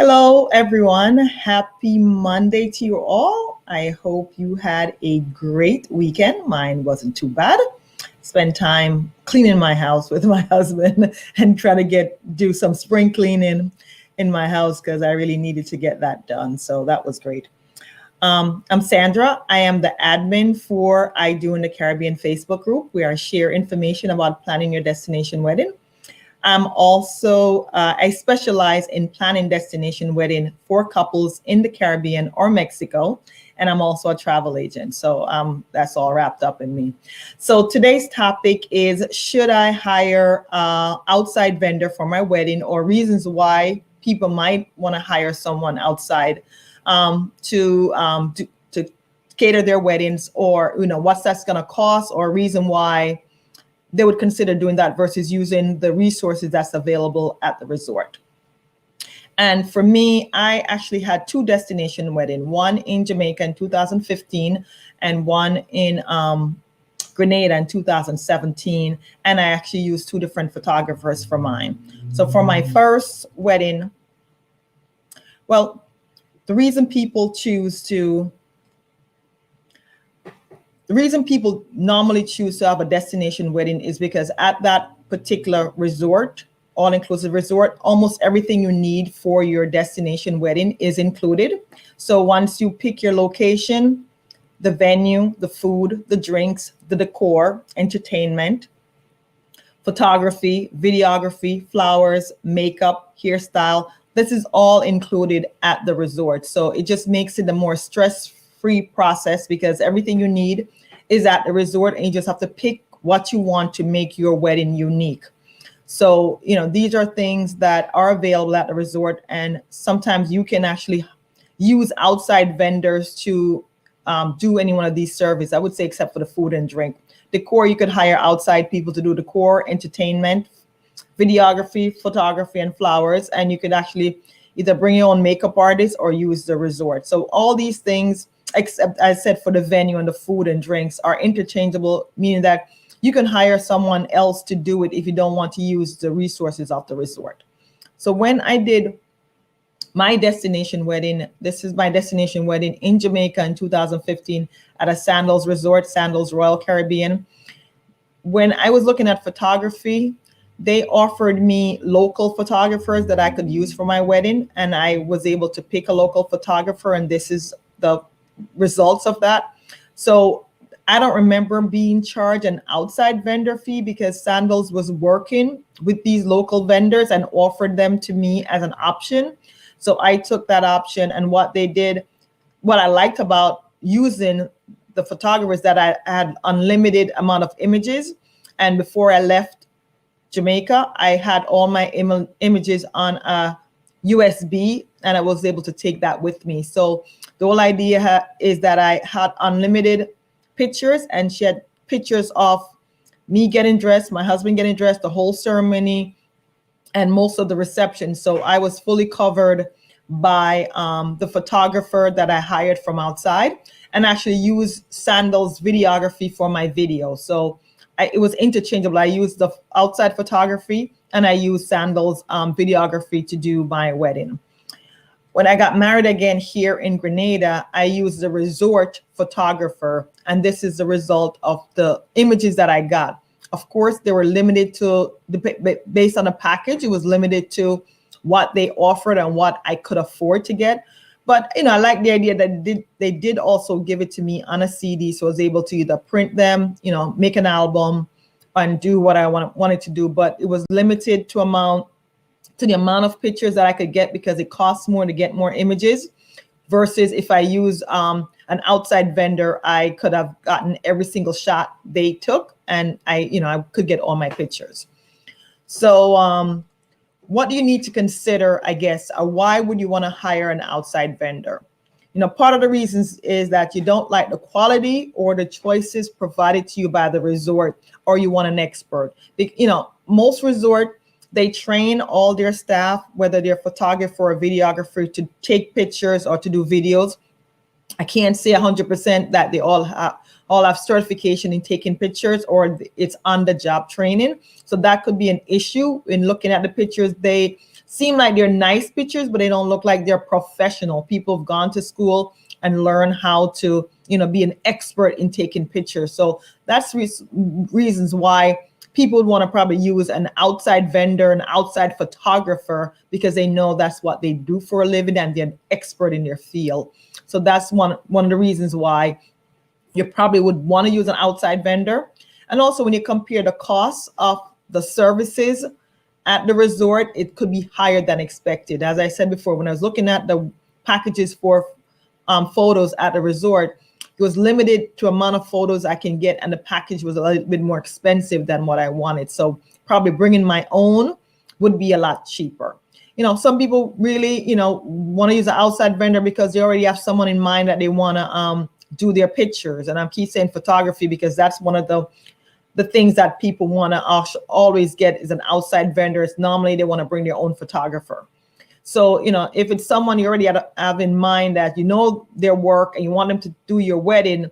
Hello, everyone. Happy Monday to you all. I hope you had a great weekend. Mine wasn't too bad. Spent time cleaning my house with my husband and try to do some spring cleaning in my house because I really needed to get that done. So that was great. I'm Sandra. I am the admin for I Do in the Caribbean Facebook group, where I share information about planning your destination wedding. I'm also, I specialize in planning destination wedding for couples in the Caribbean or Mexico. And I'm also a travel agent. So that's all wrapped up in me. So today's topic is, should I hire an outside vendor for my wedding, or reasons why people might want to hire someone outside to cater their weddings, or, what's that's going to cost, or reason why they would consider doing that versus using the resources that's available at the resort. And for me, I actually had two destination weddings, one in Jamaica in 2015 and one in Grenada in 2017. And I actually used two different photographers for mine. So for my first wedding, well, the reason people normally choose to have a destination wedding is because at that particular resort, all-inclusive resort, almost everything you need for your destination wedding is included. So once you pick your location, the venue, the food, the drinks, the decor, entertainment, photography, videography, flowers, makeup, hairstyle, this is all included at the resort. So it just makes it a more stress-free process because everything you need is at the resort, and you just have to pick what you want to make your wedding unique. So, these are things that are available at the resort, and sometimes you can actually use outside vendors to do any one of these services, I would say, except for the food and drink. Decor, you could hire outside people to do decor, entertainment, videography, photography, and flowers, and you could actually either bring your own makeup artist or use the resort. So all these things, except I said for the venue and the food and drinks, are interchangeable, meaning that you can hire someone else to do it if you don't want to use the resources of the resort. So when I did my destination wedding, this is my destination wedding in Jamaica in 2015 at a Sandals resort, Sandals Royal Caribbean. When I was looking at photography, they offered me local photographers that I could use for my wedding, and I was able to pick a local photographer, and this is the results of that. So I don't remember being charged an outside vendor fee because Sandals was working with these local vendors and offered them to me as an option. So I took that option, and what I liked about using the photographers, that I had unlimited amount of images. And before I left Jamaica, I had all my images on a USB, and I was able to take that with me. So the whole idea is that I had unlimited pictures, and she had pictures of me getting dressed, my husband getting dressed, the whole ceremony, and most of the reception. So I was fully covered by the photographer that I hired from outside, and actually used Sandals videography for my video. So it was interchangeable. I used the outside photography and I used Sandals videography to do my wedding. When I got married again here in Grenada, I used the resort photographer, and this is the result of the images that I got. Of course, they were limited to, based on the package, it was limited to what they offered and what I could afford to get. But, I like the idea that they did also give it to me on a CD, so I was able to either print them, make an album and do what I wanted to do. But it was limited to the amount of pictures that I could get, because it costs more to get more images, versus if I use an outside vendor, I could have gotten every single shot they took, and I could get all my pictures. So what do you need to consider, I guess, or why would you want to hire an outside vendor? Part of the reasons is that you don't like the quality or the choices provided to you by the resort, or you want an expert. Most resort, they train all their staff, whether they're photographer or videographer, to take pictures or to do videos. I can't say 100% that they all have certification in taking pictures, or it's on the job training. So that could be an issue in looking at the pictures. seem like they're nice pictures, but they don't look like they're professional. People have gone to school and learn how to, be an expert in taking pictures. So that's reasons why people would want to probably use an outside vendor, an outside photographer, because they know that's what they do for a living and they're an expert in their field. So that's one of the reasons why you probably would want to use an outside vendor. And also when you compare the costs of the services at the resort, it could be higher than expected. As I said before, when I was looking at the packages for photos at the resort, it was limited to amount of photos I can get, and the package was a little bit more expensive than what I wanted. So probably bringing my own would be a lot cheaper. Some people really, want to use an outside vendor because they already have someone in mind that they want to do their pictures. And I'm keep saying photography because that's one of the things that people want to always get is an outside vendor. It's normally they want to bring their own photographer. So, if it's someone you already have in mind that their work and you want them to do your wedding,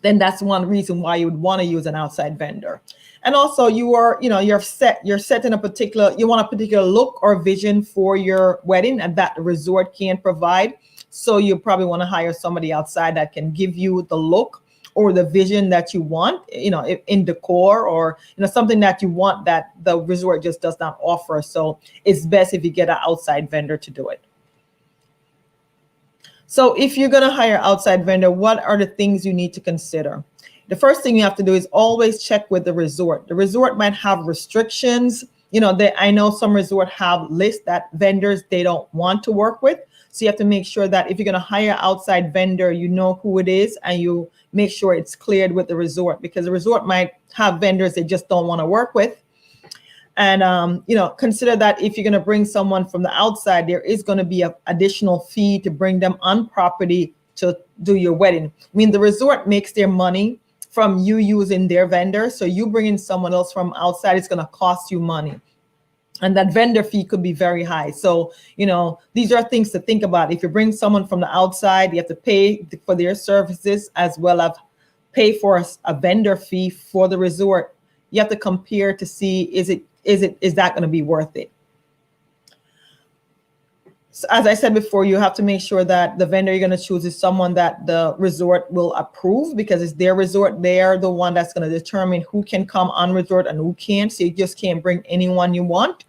then that's one reason why you would want to use an outside vendor. And also you want a particular look or vision for your wedding and that the resort can't provide. So you probably want to hire somebody outside that can give you the look or the vision that you want, in decor, or, something that you want that the resort just does not offer. So it's best if you get an outside vendor to do it. So if you're going to hire outside vendor, what are the things you need to consider? The first thing you have to do is always check with the resort. The resort might have restrictions. I know some resort have lists that vendors they don't want to work with. So you have to make sure that if you're going to hire outside vendor, you know who it is and you make sure it's cleared with the resort, because the resort might have vendors they just don't want to work with. And, consider that if you're going to bring someone from the outside, there is going to be an additional fee to bring them on property to do your wedding. I mean, the resort makes their money from you using their vendor. So you bringing someone else from outside, it's going to cost you money. And that vendor fee could be very high. So, these are things to think about. If you bring someone from the outside, you have to pay for their services as well as pay for a vendor fee for the resort. You have to compare to see, is that going to be worth it? So as I said before, you have to make sure that the vendor you're going to choose is someone that the resort will approve, because it's their resort. They're the one that's going to determine who can come on resort and who can't. So you just can't bring anyone you want.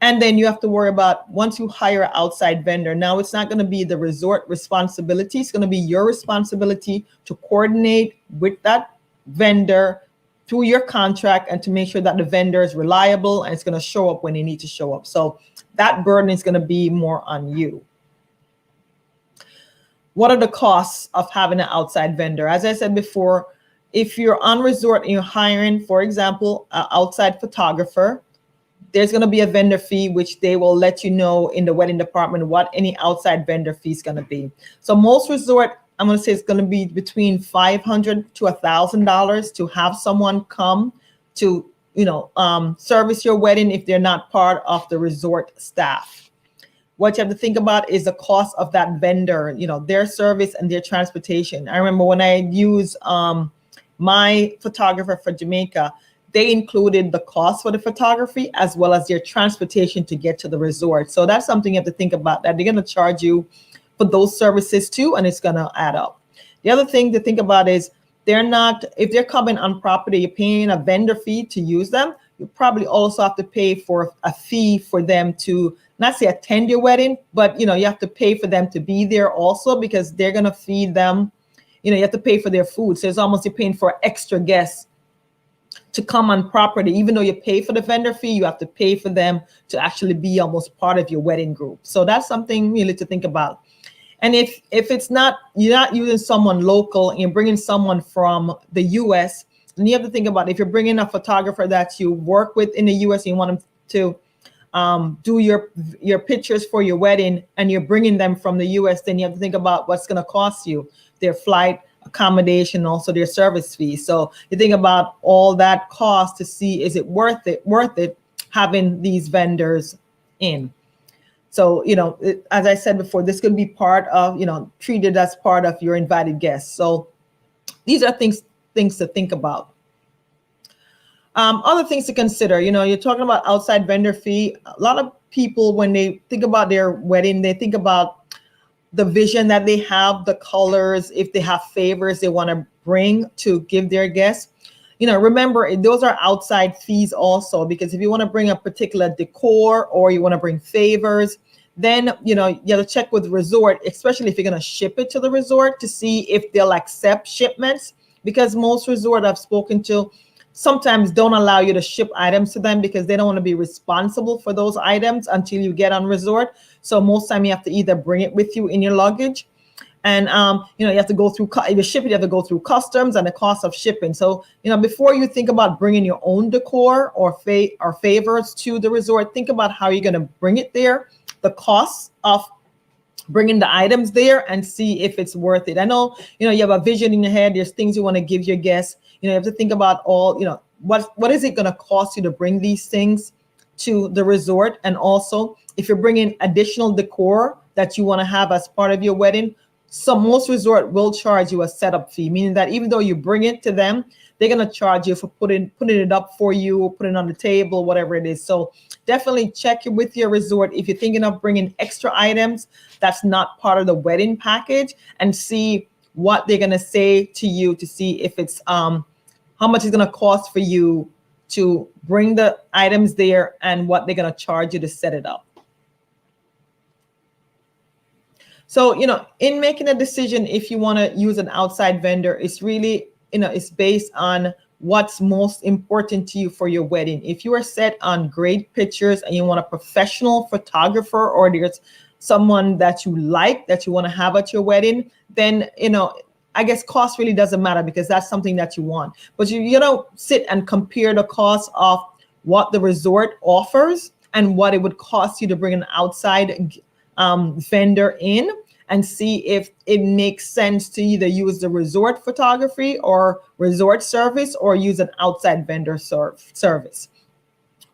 And then you have to worry about, once you hire an outside vendor, now it's not going to be the resort responsibility. It's going to be your responsibility to coordinate with that vendor through your contract and to make sure that the vendor is reliable and it's going to show up when they need to show up. So that burden is going to be more on you. What are the costs of having an outside vendor? As I said before, if you're on resort and you're hiring, for example, an outside photographer, there's going to be a vendor fee, which they will let you know in the wedding department what any outside vendor fee is going to be. So most resort, I'm going to say it's going to be between $500 to $1,000 to have someone come to, service your wedding if they're not part of the resort staff. What you have to think about is the cost of that vendor, their service and their transportation. I remember when I used my photographer for Jamaica, they included the cost for the photography as well as their transportation to get to the resort. So that's something you have to think about, that they're going to charge you for those services too, and it's going to add up. The other thing to think about is if they're coming on property, you're paying a vendor fee to use them. You probably also have to pay for a fee for them to not say attend your wedding, but you have to pay for them to be there also, because they're going to feed them. You have to pay for their food. So it's almost you're paying for extra guests to come on property. Even though you pay for the vendor fee, you have to pay for them to actually be almost part of your wedding group. So that's something really to think about. And if you're not using someone local and you're bringing someone from the US, then you have to think about, if you're bringing a photographer that you work with in the US and you want them to do your pictures for your wedding, and you're bringing them from the US, then you have to think about what's going to cost you, their flight, accommodation, also their service fees. So you think about all that cost to see, is it worth it having these vendors in? So, as I said before, this could be part of, treated as part of your invited guests. So these are things to think about. Other things to consider, you're talking about outside vendor fee. A lot of people, when they think about their wedding, they think about the vision that they have, the colors, if they have favors they want to bring to give their guests. Remember, those are outside fees also, because if you want to bring a particular decor or you want to bring favors, then you have to check with the resort, especially if you're going to ship it to the resort, to see if they'll accept shipments, because most resort I've spoken to sometimes don't allow you to ship items to them because they don't want to be responsible for those items until you get on resort. So most time you have to either bring it with you in your luggage, and you have to go through, if you ship it, you have to go through customs and the cost of shipping. So before you think about bringing your own decor or favors to the resort, think about how you're going to bring it there, the cost of bringing the items there, and see if it's worth it. I know you have a vision in your head, there's things you want to give your guests. You have to think about all, what is it going to cost you to bring these things to the resort. And also, if you're bringing additional decor that you want to have as part of your wedding, so most resort will charge you a setup fee, meaning that even though you bring it to them, they're going to charge you for putting it up for you, putting it on the table, whatever it is. So definitely check it with your resort if you're thinking of bringing extra items that's not part of the wedding package, and see what they're going to say to you, to see if it's how much it's going to cost for you to bring the items there and what they're going to charge you to set it up. So, in making a decision, if you want to use an outside vendor, it's really, it's based on what's most important to you for your wedding. If you are set on great pictures and you want a professional photographer, or there's someone that you like that you want to have at your wedding, then, I guess cost really doesn't matter, because that's something that you want. But you don't sit and compare the cost of what the resort offers and what it would cost you to bring an outside vendor in, and see if it makes sense to either use the resort photography or resort service, or use an outside vendor service.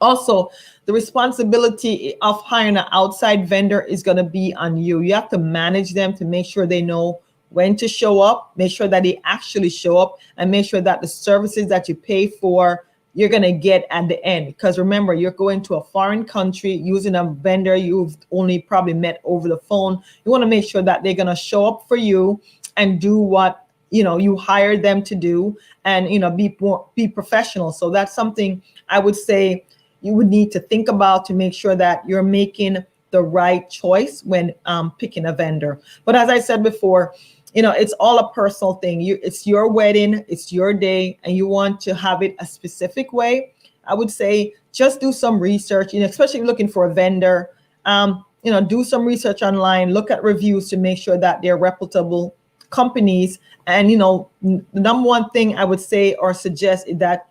Also, the responsibility of hiring an outside vendor is going to be on you. You have to manage them to make sure they know when to show up, make sure that they actually show up, and make sure that the services that you pay for, you're going to get at the end. Because remember, you're going to a foreign country using a vendor you've only probably met over the phone. You want to make sure that they're going to show up for you and do what you hired them to do, and be professional. So that's something I would say you would need to think about, to make sure that you're making the right choice when picking a vendor. But as I said before, it's all a personal thing. It's your wedding, it's your day, and you want to have it a specific way. I would say just do some research, especially looking for a vendor. Do some research online, look at reviews to make sure that they're reputable companies. And, the number one thing I would say or suggest is that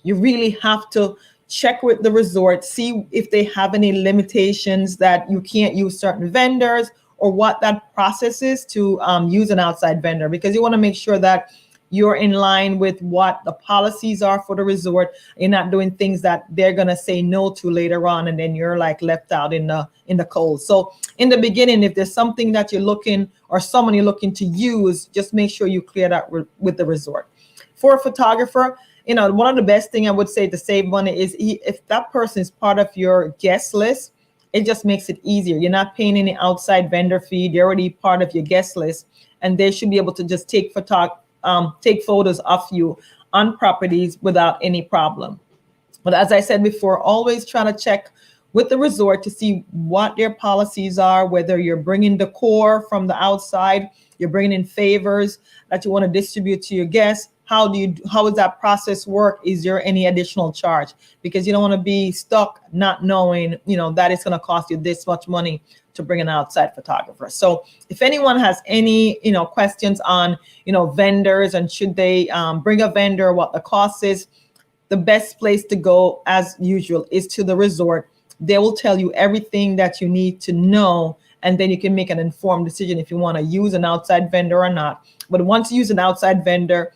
you really have to check with the resort, see if they have any limitations that you can't use certain vendors, or what that process is to use an outside vendor, because you want to make sure that you're in line with what the policies are for the resort. You're not doing things that they're going to say no to later on, and then you're like left out in the cold. So in the beginning, if there's something that you're looking, or someone you're looking to use, just make sure you clear that with the resort. For a photographer, one of the best thing I would say to save money is if that person is part of your guest list, it just makes it easier. You're not paying any outside vendor fee. They're already part of your guest list, and they should be able to just take photos of you on properties without any problem. But as I said before, always try to check with the resort to see what their policies are, whether you're bringing decor from the outside, you're bringing in favors that you want to distribute to your guests. How does that process work? Is there any additional charge? Because you don't want to be stuck not knowing, that it's going to cost you this much money to bring an outside photographer. So if anyone has any, questions on, vendors, and should they bring a vendor, what the cost is, the best place to go, as usual, is to the resort. They will tell you everything that you need to know, and then you can make an informed decision if you want to use an outside vendor or not. But once you use an outside vendor,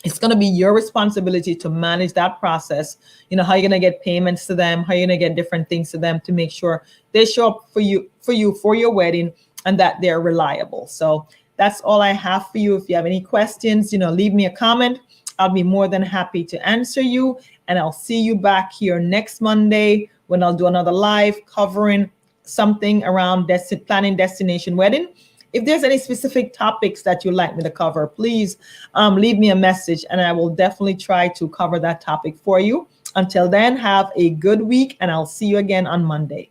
it's going to be your responsibility to manage that process. How you're going to get payments to them, how you're going to get different things to them, to make sure they show up for your wedding, and that they're reliable. So that's all I have for you. If you have any questions, leave me a comment. I'll be more than happy to answer you. And I'll see you back here next Monday when I'll do another live covering something around planning destination wedding. If there's any specific topics that you'd like me to cover, please leave me a message and I will definitely try to cover that topic for you. Until then, have a good week and I'll see you again on Monday.